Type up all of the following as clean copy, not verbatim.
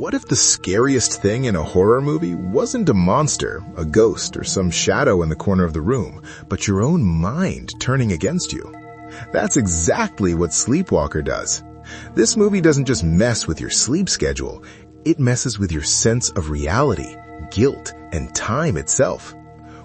what if the scariest thing in a horror movie wasn't a monster, a ghost, or some shadow in the corner of the room, but your own mind turning against you? That's exactly what Sleepwalker does. This movie doesn't just mess with your sleep schedule, it messes with your sense of reality, guilt, and time itself.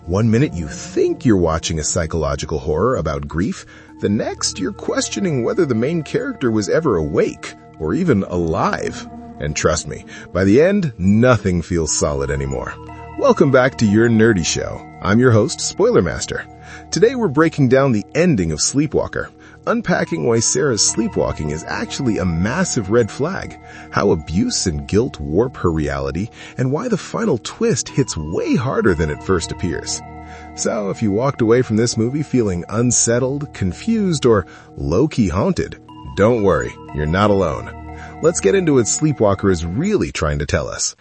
One minute you think you're watching a psychological horror about grief, the next you're questioning whether the main character was ever awake or even alive. And trust me, by the end, nothing feels solid anymore. Welcome back to Your Nerdy Show. I'm your host, Spoiler Master. Today we're breaking down the ending of Sleepwalker, unpacking why Sarah's sleepwalking is actually a massive red flag, how abuse and guilt warp her reality, and why the final twist hits way harder than it first appears. So if you walked away from this movie feeling unsettled, confused, or low-key haunted, don't worry, you're not alone. Let's get into what Sleepwalker is really trying to tell us.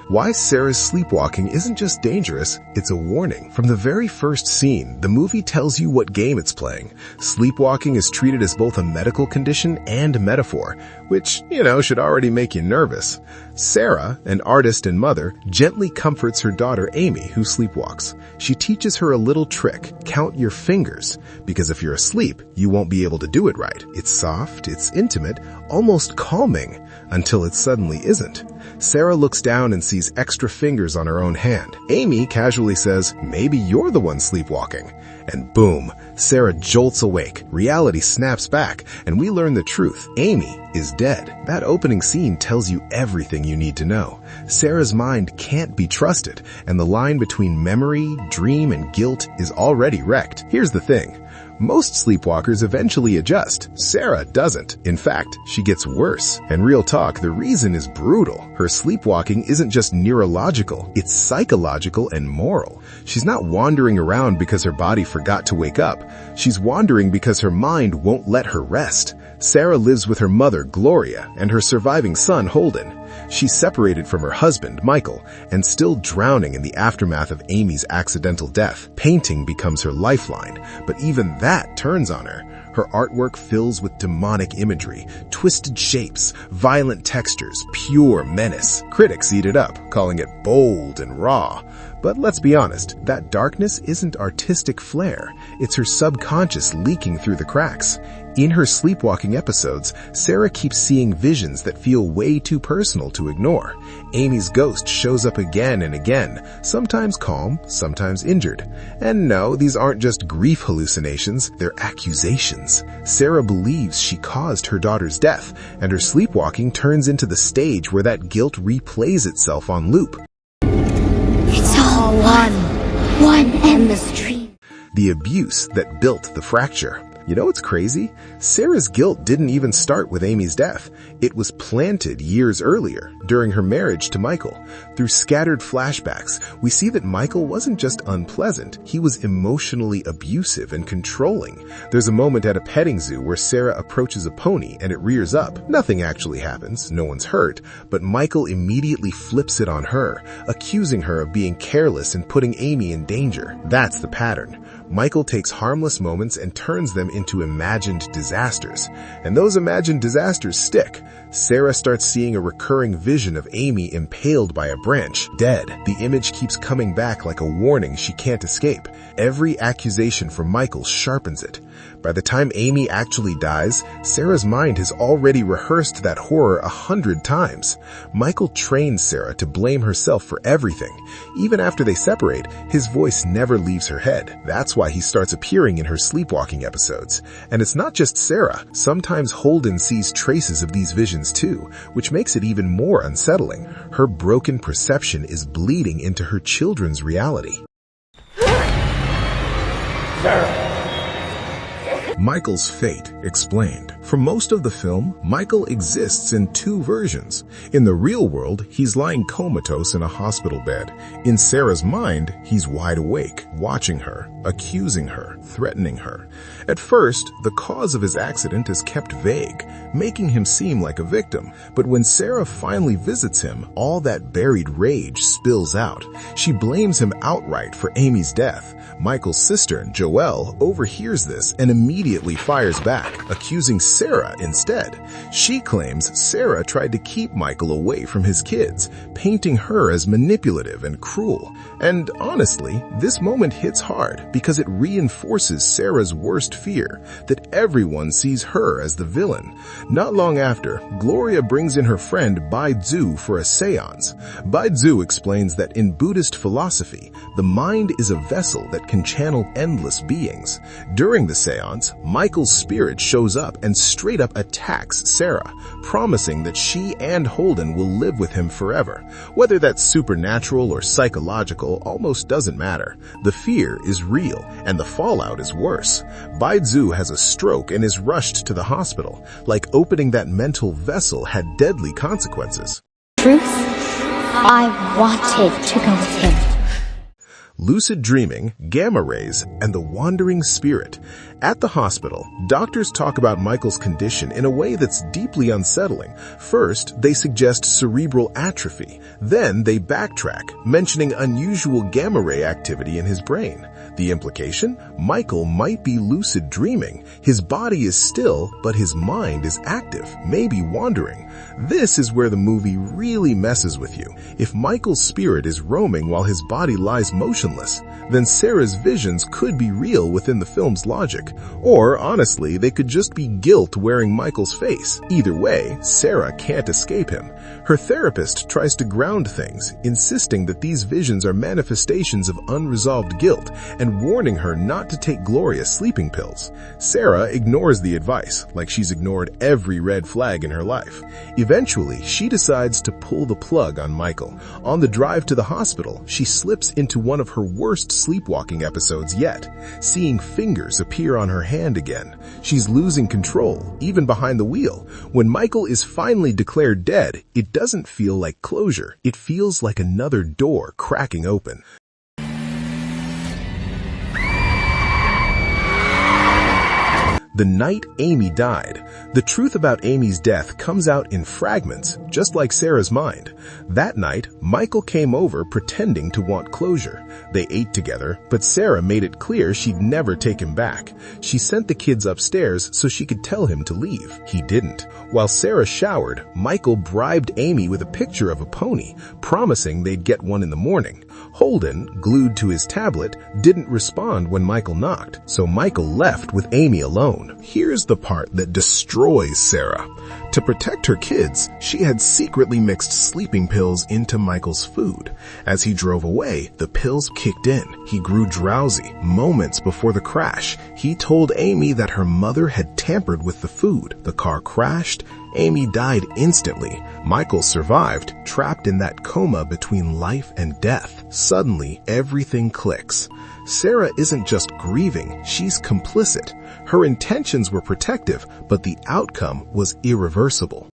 Why Sarah's sleepwalking isn't just dangerous, it's a warning. From the very first scene, the movie tells you what game it's playing. Sleepwalking is treated as both a medical condition and a metaphor, which, should already make you nervous. Sarah, an artist and mother, gently comforts her daughter Aimee, who sleepwalks. She teaches her a little trick: count your fingers, because if you're asleep, you won't be able to do it right. It's soft, it's intimate, almost calming, until it suddenly isn't. Sarah looks down and sees extra fingers on her own hand. Aimee casually says, "Maybe you're the one sleepwalking." And boom, Sarah jolts awake. Reality snaps back, and we learn the truth. Aimee is dead. That opening scene tells you everything you need to know. Sarah's mind can't be trusted, and the line between memory, dream, and guilt is already wrecked. Here's the thing. Most sleepwalkers eventually adjust. Sarah doesn't. In fact, she gets worse. And real talk, the reason is brutal. Her sleepwalking isn't just neurological, it's psychological and moral. She's not wandering around because her body forgot to wake up. She's wandering because her mind won't let her rest. Sarah lives with her mother, Gloria, and her surviving son, Holden. She's separated from her husband, Michael, and still drowning in the aftermath of Aimee's accidental death. Painting becomes her lifeline, but even that turns on her. Her artwork fills with demonic imagery, twisted shapes, violent textures, pure menace. Critics eat it up, calling it bold and raw. But let's be honest, that darkness isn't artistic flair. It's her subconscious leaking through the cracks. In her sleepwalking episodes, Sarah keeps seeing visions that feel way too personal to ignore. Aimee's ghost shows up again and again, sometimes calm, sometimes injured. And no, these aren't just grief hallucinations, they're accusations. Sarah believes she caused her daughter's death, and her sleepwalking turns into the stage where that guilt replays itself on loop. It's all one endless dream. The abuse that built the fracture. You know what's crazy? Sarah's guilt didn't even start with Aimee's death. It was planted years earlier, during her marriage to Michael. Through scattered flashbacks, we see that Michael wasn't just unpleasant, he was emotionally abusive and controlling. There's a moment at a petting zoo where Sarah approaches a pony and it rears up. Nothing actually happens, no one's hurt, but Michael immediately flips it on her, accusing her of being careless and putting Aimee in danger. That's the pattern. Michael takes harmless moments and turns them into imagined disasters. And those imagined disasters stick. Sarah starts seeing a recurring vision of Aimee impaled by a branch, dead. The image keeps coming back like a warning she can't escape. Every accusation from Michael sharpens it. By the time Aimee actually dies, Sarah's mind has already rehearsed that horror 100 times. Michael trains Sarah to blame herself for everything. Even after they separate, his voice never leaves her head. That's why he starts appearing in her sleepwalking episodes. And it's not just Sarah. Sometimes Holden sees traces of these visions too, which makes it even more unsettling. Her broken perception is bleeding into her children's reality. Sarah. Michael's fate explained. For most of the film, Michael exists in two versions. In the real world, he's lying comatose in a hospital bed. In Sarah's mind, he's wide awake, watching her, accusing her, threatening her. At first, the cause of his accident is kept vague, making him seem like a victim. But when Sarah finally visits him, all that buried rage spills out. She blames him outright for Aimee's death. Michael's sister, Joelle, overhears this and immediately fires back, accusing Sarah instead. She claims Sarah tried to keep Michael away from his kids, painting her as manipulative and cruel. And honestly, this moment hits hard because it reinforces Sarah's worst fear, that everyone sees her as the villain. Not long after, Gloria brings in her friend Baizu for a seance. Baizu explains that in Buddhist philosophy, the mind is a vessel that can channel endless beings. During the seance, Michael's spirit shows up and straight up attacks Sarah, promising that she and Holden will live with him forever. Whether that's supernatural or psychological almost doesn't matter. The fear is real, and the fallout is worse. Baizu has a stroke and is rushed to the hospital, like opening that mental vessel had deadly consequences. Truth? I wanted to go with him. Lucid dreaming, gamma rays, and the wandering spirit. At the hospital, doctors talk about Michael's condition in a way that's deeply unsettling. First, they suggest cerebral atrophy. Then they backtrack, mentioning unusual gamma ray activity in his brain. The implication? Michael might be lucid dreaming. His body is still, but his mind is active, maybe wandering. This is where the movie really messes with you. If Michael's spirit is roaming while his body lies motionless, then Sarah's visions could be real within the film's logic. Or, honestly, they could just be guilt wearing Michael's face. Either way, Sarah can't escape him. Her therapist tries to ground things, insisting that these visions are manifestations of unresolved guilt and warning her not to take Gloria's sleeping pills. Sarah ignores the advice, like she's ignored every red flag in her life. Eventually, she decides to pull the plug on Michael. On the drive to the hospital, she slips into one of her worst sleepwalking episodes yet, seeing fingers appear on her hand again. She's losing control, even behind the wheel. When Michael is finally declared dead, it doesn't feel like closure. It feels like another door cracking open. The night Aimee died. The truth about Aimee's death comes out in fragments, just like Sarah's mind. That night, Michael came over pretending to want closure. They ate together, but Sarah made it clear she'd never take him back. She sent the kids upstairs so she could tell him to leave. He didn't. While Sarah showered, Michael bribed Aimee with a picture of a pony, promising they'd get one in the morning. Holden, glued to his tablet, didn't respond when Michael knocked, so Michael left with Aimee alone. Here's the part that destroys Sarah. To protect her kids, she had secretly mixed sleeping pills into Michael's food. As he drove away, the pills kicked in. He grew drowsy. Moments before the crash, he told Aimee that her mother had tampered with the food. The car crashed. Aimee died instantly. Michael survived, trapped in that coma between life and death. Suddenly, everything clicks. Sarah isn't just grieving, she's complicit. Her intentions were protective, but the outcome was irreversible.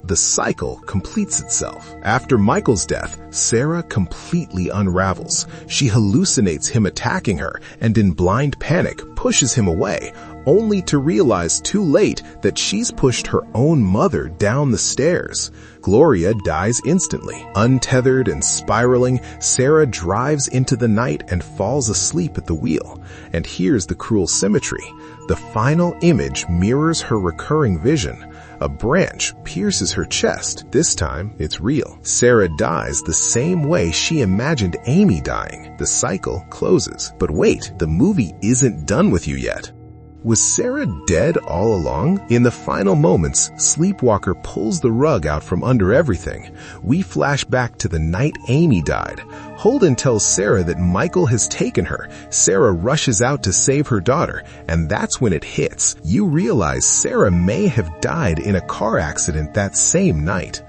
The cycle completes itself. After Michael's death, Sarah completely unravels. She hallucinates him attacking her and in blind panic pushes him away, only to realize too late that she's pushed her own mother down the stairs. Gloria dies instantly. Untethered and spiraling, Sarah drives into the night and falls asleep at the wheel. And here's the cruel symmetry. The final image mirrors her recurring vision. A branch pierces her chest. This time, it's real. Sarah dies the same way she imagined Aimee dying. The cycle closes. But wait, the movie isn't done with you yet. Was Sarah dead all along? In the final moments, Sleepwalker pulls the rug out from under everything. We flash back to the night Aimee died. Holden tells Sarah that Michael has taken her. Sarah rushes out to save her daughter, and that's when it hits. You realize Sarah may have died in a car accident that same night.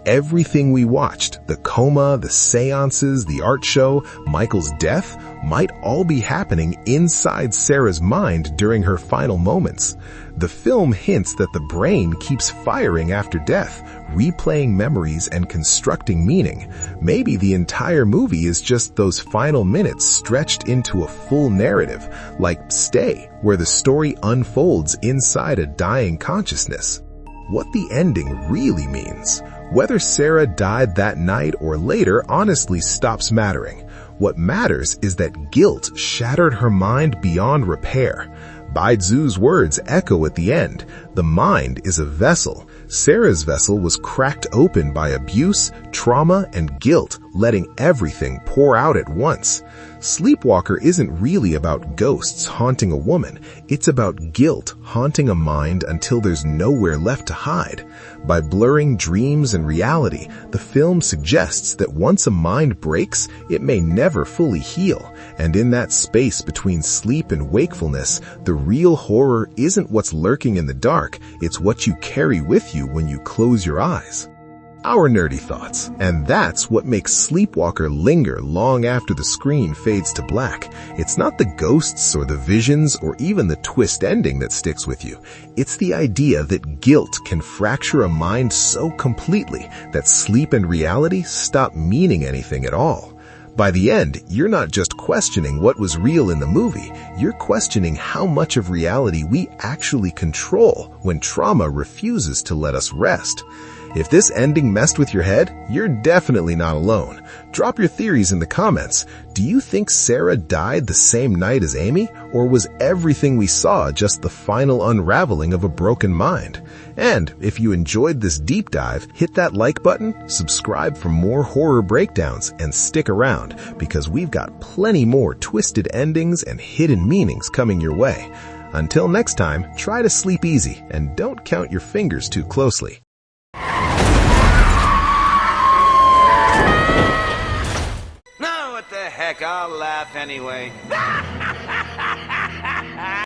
Everything we watched, the coma, the seances, the art show, Michael's death, might all be happening inside Sarah's mind during her final moments. The film hints that the brain keeps firing after death, replaying memories and constructing meaning. Maybe the entire movie is just those final minutes stretched into a full narrative, like Stay, where the story unfolds inside a dying consciousness. What the ending really means, whether Sarah died that night or later, honestly stops mattering. What matters is that guilt shattered her mind beyond repair. Baizu's words echo at the end. The mind is a vessel. Sarah's vessel was cracked open by abuse, trauma, and guilt, letting everything pour out at once. Sleepwalker isn't really about ghosts haunting a woman. It's about guilt haunting a mind until there's nowhere left to hide. By blurring dreams and reality, the film suggests that once a mind breaks, it may never fully heal. And in that space between sleep and wakefulness, the real horror isn't what's lurking in the dark, it's what you carry with you when you close your eyes. Our nerdy thoughts, and that's what makes Sleepwalker linger long after the screen fades to black. It's not the ghosts or the visions or even the twist ending that sticks with you. It's the idea that guilt can fracture a mind so completely that sleep and reality stop meaning anything at all. By the end, you're not just questioning what was real in the movie, you're questioning how much of reality we actually control when trauma refuses to let us rest. If this ending messed with your head, you're definitely not alone. Drop your theories in the comments. Do you think Sarah died the same night as Aimee, or was everything we saw just the final unraveling of a broken mind? And if you enjoyed this deep dive, hit that like button, subscribe for more horror breakdowns, and stick around, because we've got plenty more twisted endings and hidden meanings coming your way. Until next time, try to sleep easy, and don't count your fingers too closely. No, what the heck, I'll laugh anyway.